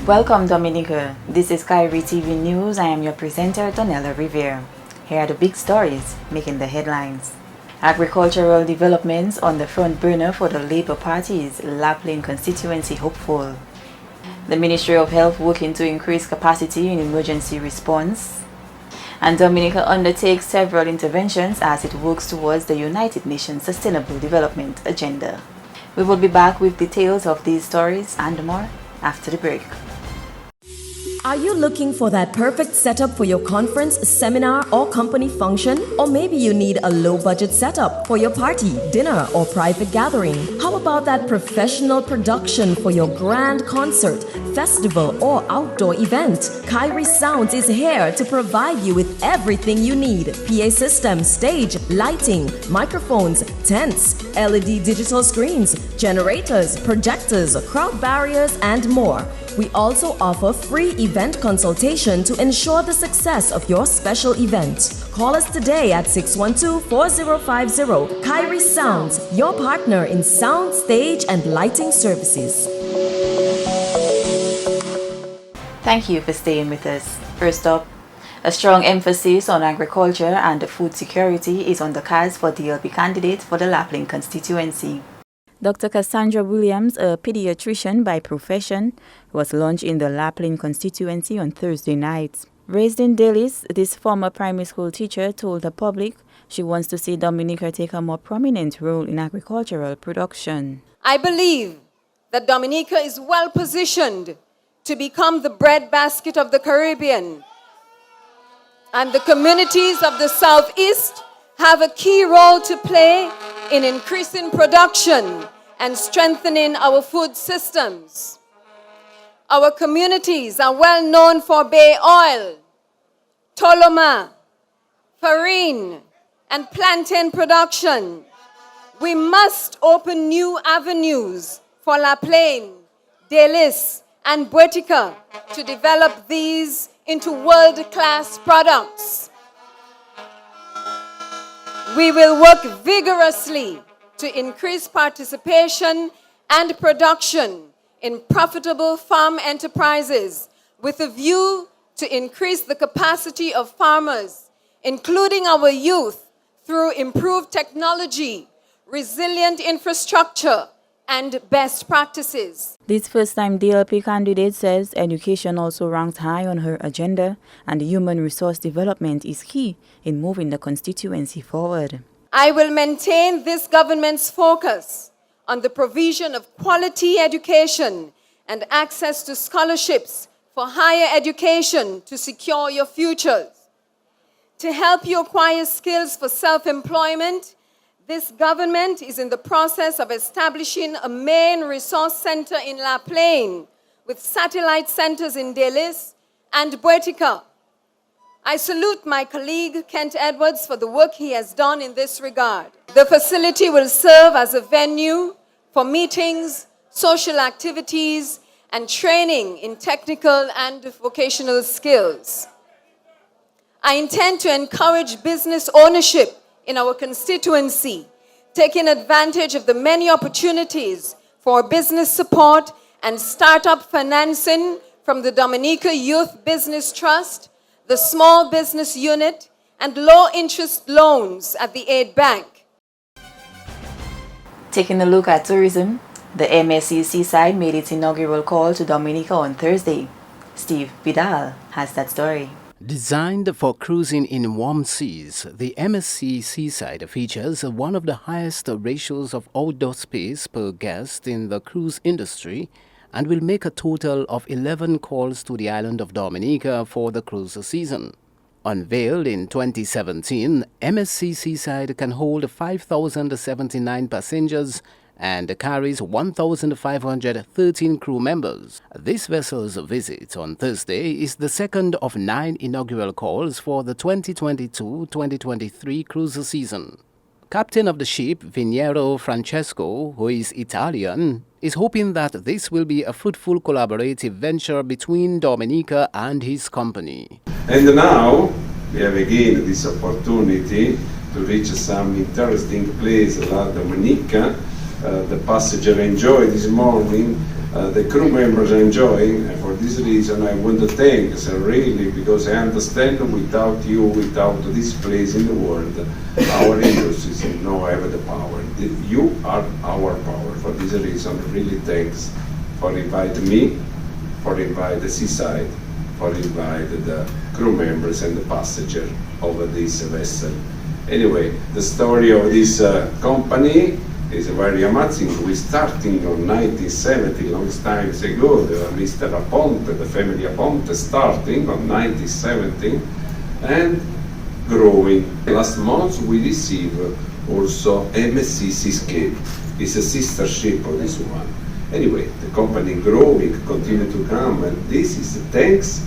Welcome, Dominica. This is Kairi TV News. I am your presenter, Donella Rivera. Here are the big stories making the headlines. Agricultural developments on the front burner for the Labour Party's Lapland constituency hopeful. The Ministry of Health working to increase capacity in emergency response. And Dominica undertakes several interventions as it works towards the United Nations Sustainable Development Agenda. We will be back with details of these stories and more after the break. Are you looking for that perfect setup for your conference, seminar, or company function? Or maybe you need a low-budget setup for your party, dinner, or private gathering? How about that professional production for your grand concert, festival, or outdoor event? Kairi Sounds is here to provide you with everything you need. PA system, stage, lighting, microphones, tents, LED digital screens, generators, projectors, crowd barriers, and more. We also offer free event consultation to ensure the success of your special event. Call us today at 612-4050. Kairi Sounds, your partner in sound, stage, and lighting services. Thank you for staying with us. First up, a strong emphasis on agriculture and food security is on the cards for DLP candidates for the Lapland constituency. Dr. Cassandra Williams, a pediatrician by profession, was launched in the Lapland constituency on Thursday night. Raised in Dalis, this former primary school teacher told the public she wants to see Dominica take a more prominent role in agricultural production. I believe that Dominica is well positioned to become the breadbasket of the Caribbean, and the communities of the Southeast have a key role to play in increasing production and strengthening our food systems. Our communities are well known for bay oil, toloma, farine, and plantain production. We must open new avenues for La Plaine, Dalis, and Buetica to develop these into world-class products. We will work vigorously to increase participation and production in profitable farm enterprises with a view to increase the capacity of farmers, including our youth, through improved technology, resilient infrastructure, and best practices. This first-time DLP candidate says education also ranks high on her agenda and human resource development is key in moving the constituency forward. I will maintain this government's focus on the provision of quality education and access to scholarships for higher education to secure your futures. To help you acquire skills for self-employment, this government is in the process of establishing a main resource center in La Plaine with satellite centers in Dalis and Buetica. I salute my colleague Kent Edwards for the work he has done in this regard. The facility will serve as a venue for meetings, social activities, and training in technical and vocational skills. I intend to encourage business ownership in our constituency, taking advantage of the many opportunities for business support and startup financing from the Dominica Youth Business Trust, the Small Business Unit, and low-interest loans at the Aid Bank. Taking a look at tourism, the MSC Seaside made its inaugural call to Dominica on Thursday. Steve Vidal has that story. Designed for cruising in warm seas, the MSC Seaside features one of the highest ratios of outdoor space per guest in the cruise industry and will make a total of 11 calls to the island of Dominica for the cruise season. Unveiled in 2017, MSC Seaside can hold 5,079 passengers and carries 1,513 crew members. This vessel's visit on Thursday is the second of 9 inaugural calls for the 2022-2023 cruise season. Captain of the ship, Viniero Francesco, who is Italian, is hoping that this will be a fruitful collaborative venture between Dominica and his company. And now we have again this opportunity to reach some interesting place like The passenger enjoy this morning, the crew members are enjoying, and for this reason, I want to thank you, really, because I understand without you, without this place in the world, our industries no have the power. You are our power. For this reason, really thanks for inviting me, for inviting the seaside, for inviting the crew members and the passenger over this vessel. Anyway, the story of this company is very amazing. We starting on 1970, long time ago. Mr. Aponte, the family Aponte, starting on 1970 and growing. Last month we received also MSC Seascape. It's a sister ship of this one. Anyway, the company growing, continue to come, and this is thanks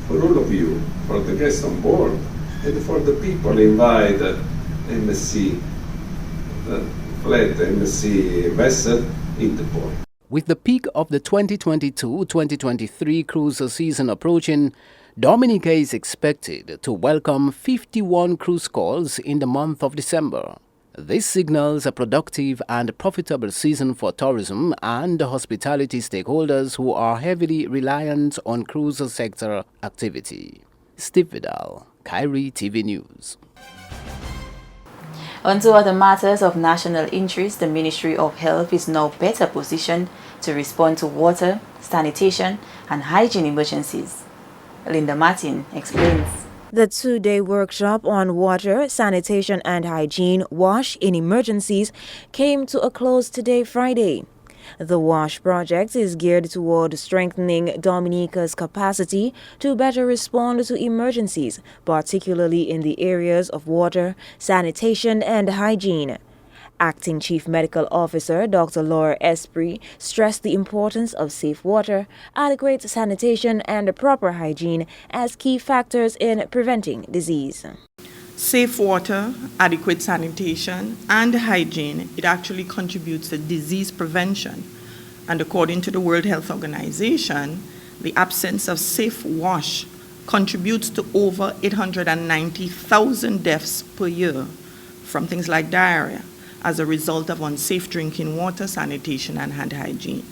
for all of you, for the guests on board, and for the people invited MSC. MSC vessel in the port. With the peak of the 2022-2023 cruise season approaching, Dominica is expected to welcome 51 cruise calls in the month of December. This signals a productive and profitable season for tourism and hospitality stakeholders who are heavily reliant on cruise sector activity. Steve Vidal, Kairi TV News. On to other matters of national interest, the Ministry of Health is now better positioned to respond to water, sanitation, and hygiene emergencies. Linda Martin explains. The two-day workshop on water, sanitation, and hygiene, WASH in emergencies, came to a close today, Friday. The WASH project is geared toward strengthening Dominica's capacity to better respond to emergencies, particularly in the areas of water, sanitation, and hygiene. Acting Chief Medical Officer Dr. Laura Esprit stressed the importance of safe water, adequate sanitation, and proper hygiene as key factors in preventing disease. Safe water, adequate sanitation, and hygiene, it actually contributes to disease prevention. And according to the World Health Organization, the absence of safe wash contributes to over 890,000 deaths per year from things like diarrhea as a result of unsafe drinking water, sanitation, and hand hygiene.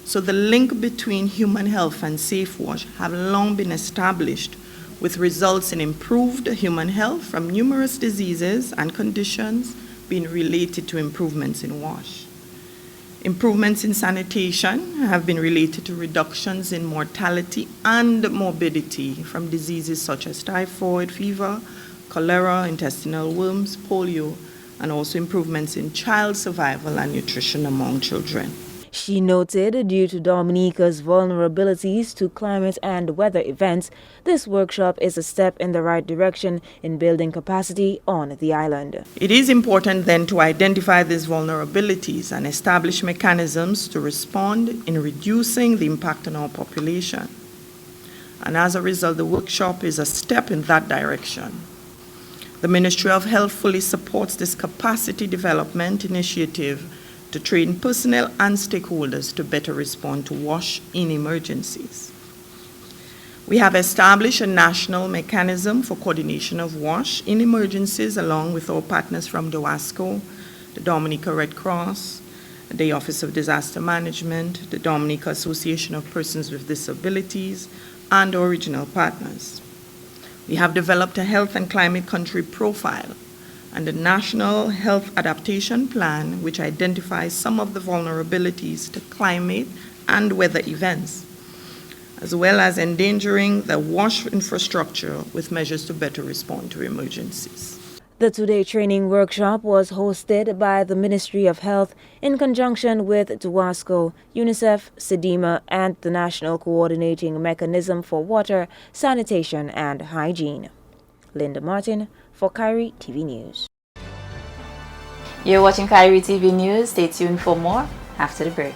So the link between human health and safe wash have long been established, with results in improved human health from numerous diseases and conditions being related to improvements in wash. Improvements in sanitation have been related to reductions in mortality and morbidity from diseases such as typhoid fever, cholera, intestinal worms, polio, and also improvements in child survival and nutrition among children. She noted, due to Dominica's vulnerabilities to climate and weather events, this workshop is a step in the right direction in building capacity on the island. It is important then to identify these vulnerabilities and establish mechanisms to respond in reducing the impact on our population. And as a result, the workshop is a step in that direction. The Ministry of Health fully supports this capacity development initiative to train personnel and stakeholders to better respond to WASH in emergencies. We have established a national mechanism for coordination of WASH in emergencies along with our partners from DOASCO, the Dominica Red Cross, the Office of Disaster Management, the Dominica Association of Persons with Disabilities, and our regional partners. We have developed a health and climate country profile and a National Health Adaptation Plan, which identifies some of the vulnerabilities to climate and weather events, as well as endangering the WASH infrastructure with measures to better respond to emergencies. The two-day training workshop was hosted by the Ministry of Health in conjunction with DOASCO, UNICEF, SEDIMA, and the National Coordinating Mechanism for Water, Sanitation, and Hygiene. Linda Martin for Kairi TV News. You're watching Kairi TV News. Stay tuned for more after the break.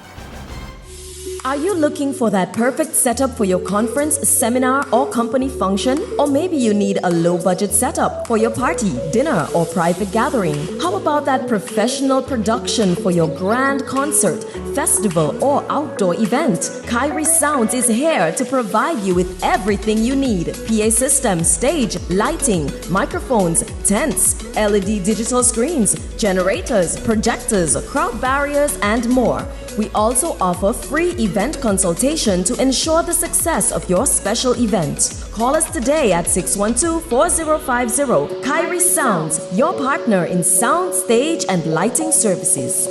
Are you looking for that perfect setup for your conference, seminar, or company function? Or maybe you need a low-budget setup for your party, dinner, or private gathering? How about that professional production for your grand concert, festival, or outdoor event? Kairi Sounds is here to provide you with everything you need: PA system, stage, lighting, microphones, tents, LED digital screens, generators, projectors, crowd barriers, and more. We also offer free event consultation to ensure the success of your special event. Call us today at 612-4050. Kairi Sounds, your partner in sound, stage, and lighting services.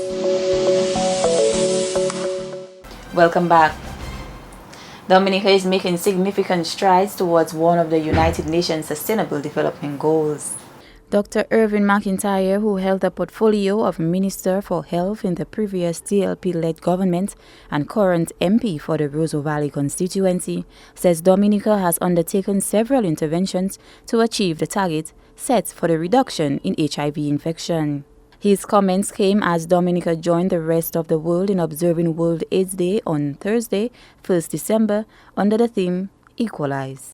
Welcome back. Dominica is making significant strides towards one of the United Nations Sustainable Development Goals. Dr. Irvin McIntyre, who held the portfolio of Minister for Health in the previous DLP-led government and current MP for the Roseau Valley constituency, says Dominica has undertaken several interventions to achieve the target set for the reduction in HIV infection. His comments came as Dominica joined the rest of the world in observing World AIDS Day on Thursday, 1st December, under the theme Equalize.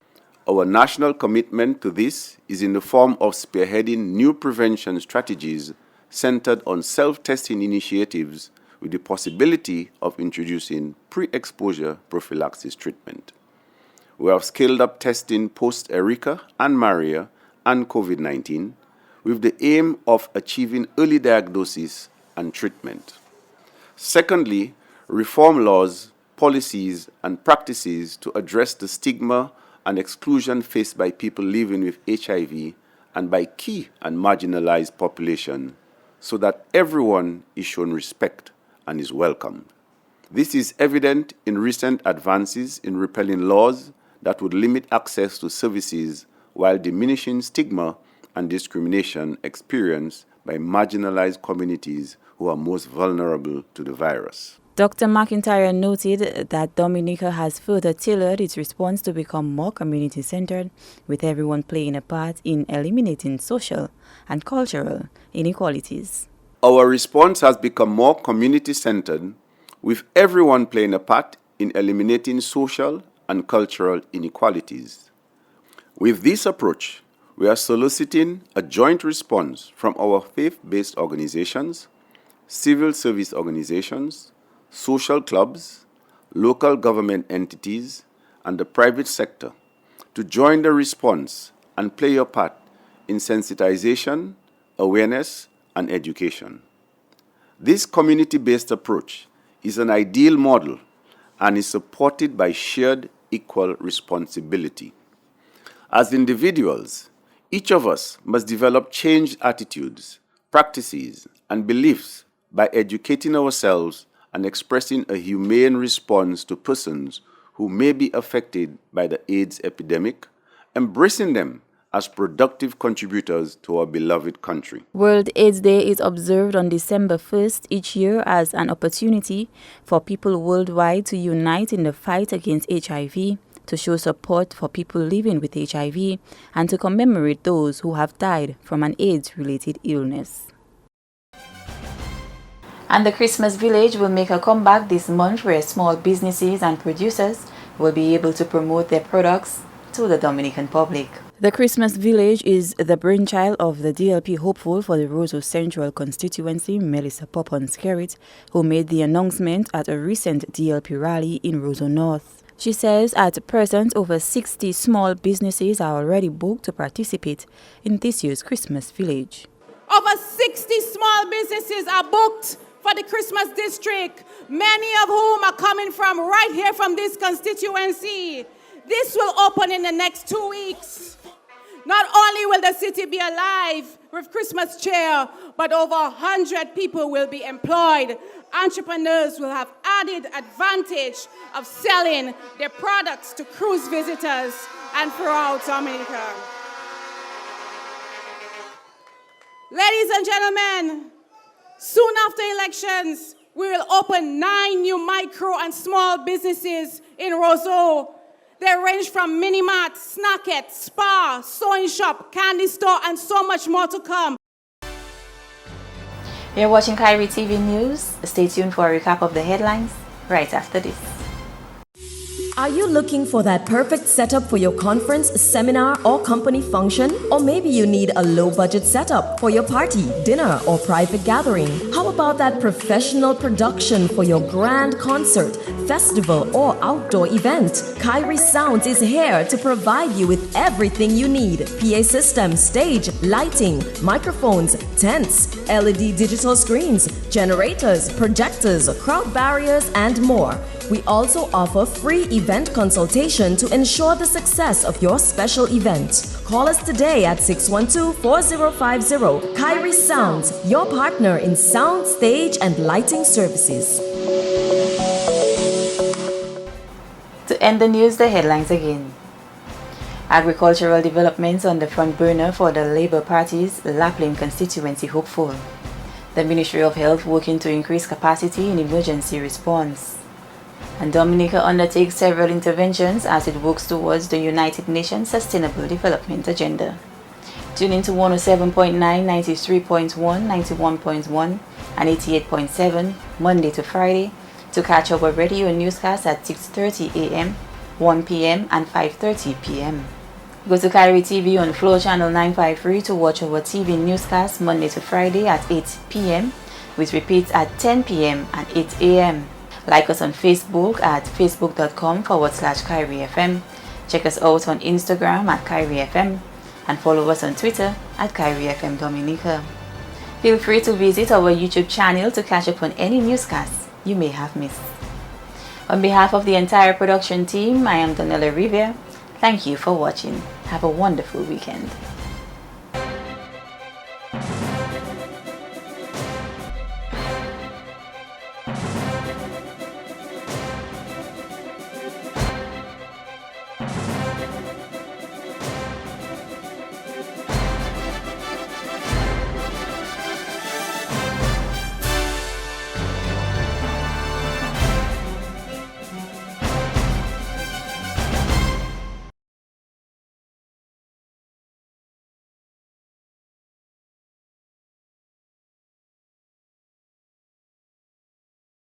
Our national commitment to this is in the form of spearheading new prevention strategies centered on self-testing initiatives with the possibility of introducing pre-exposure prophylaxis treatment. We have scaled up testing post-Erica and Maria and COVID-19 with the aim of achieving early diagnosis and treatment. Secondly, reform laws, policies, and practices to address the stigma and exclusion faced by people living with HIV and by key and marginalized population so that everyone is shown respect and is welcomed. This is evident in recent advances in repealing laws that would limit access to services while diminishing stigma and discrimination experienced by marginalized communities who are most vulnerable to the virus. Dr. McIntyre noted that Dominica has further tailored its response to become more community-centered, with everyone playing a part in eliminating social and cultural inequalities. Our response has become more community-centered, with everyone playing a part in eliminating social and cultural inequalities. With this approach, we are soliciting a joint response from our faith-based organizations, civil service organizations, social clubs, local government entities, and the private sector to join the response and play your part in sensitization, awareness, and education. This community-based approach is an ideal model and is supported by shared equal responsibility. As individuals, each of us must develop changed attitudes, practices, and beliefs by educating ourselves and expressing a humane response to persons who may be affected by the AIDS epidemic, embracing them as productive contributors to our beloved country. World AIDS Day is observed on December 1st each year as an opportunity for people worldwide to unite in the fight against HIV, to show support for people living with HIV, and to commemorate those who have died from an AIDS-related illness. And the Christmas Village will make a comeback this month, where small businesses and producers will be able to promote their products to the Dominican public. The Christmas Village is the brainchild of the DLP hopeful for the Roseau Central constituency, Melissa Popon-Skerrit, who made the announcement at a recent DLP rally in Roseau North. She says at present over 60 small businesses are already booked to participate in this year's Christmas Village. Over 60 small businesses are booked for the Christmas district, many of whom are coming from right here from this constituency. This will open in the next 2 weeks. Not only will the city be alive with Christmas cheer, but over 100 people will be employed. Entrepreneurs will have added advantage of selling their products to cruise visitors and throughout Dominica. Ladies and gentlemen, soon after elections, we will open 9 new micro and small businesses in Roseau. They range from mini-mart, snackette, spa, sewing shop, candy store, and so much more to come. You're watching Kairi TV News. Stay tuned for a recap of the headlines right after this. Are you looking for that perfect setup for your conference, seminar, or company function? Or maybe you need a low-budget setup for your party, dinner, or private gathering? How about that professional production for your grand concert, festival, or outdoor event, Kairi Sounds is here to provide you with everything you need: PA system, stage, lighting, microphones, tents, LED digital screens, generators, projectors, crowd barriers, and more. We also offer free event consultation to ensure the success of your special event. Call us today at 612-4050. Kairi Sounds, your partner in sound, stage, and lighting services. To end the news, the headlines again. Agricultural developments on the front burner for the Labour Party's Lapland constituency hopeful. The Ministry of Health working to increase capacity in emergency response. And Dominica undertakes several interventions as it works towards the United Nations Sustainable Development Agenda. Tune in to 107.9, 93.1, 91.1, and 88.7 Monday to Friday to catch our radio newscast at 6:30 a.m., 1 p.m., and 5:30 p.m. Go to Kairi TV on Flow Channel 953 to watch our TV newscast Monday to Friday at 8 p.m. with repeats at 10 p.m. and 8 a.m. Like us on Facebook at facebook.com/Kairi FM. Check us out on Instagram at Kairi FM and follow us on Twitter at Kairi FM Dominica. Feel free to visit our YouTube channel to catch up on any newscasts you may have missed. On behalf of the entire production team, I am Donella Rivera. Thank you for watching. Have a wonderful weekend.